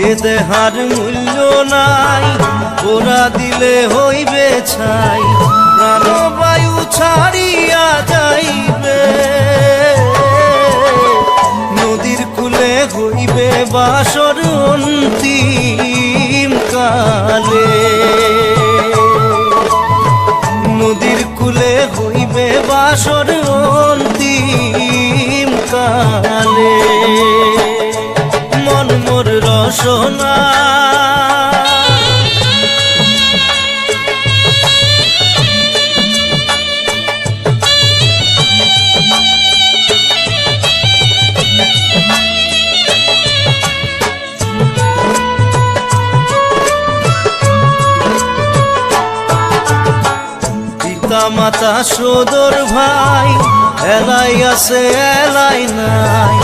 এ দেহার মূল্য নাই, ওরা দিলে হইবে ছাই, প্রাণবায়ু ছাড়িয়া যাইবে। নদীর কূলে হইবে বাসর অন্তিম কালে, নদীর কূলে হইবে বাসর অন্তিম কালে। মন মোর রসনা পিতা মাতা সদর ভাই, এলাই আছে এলাই নাই,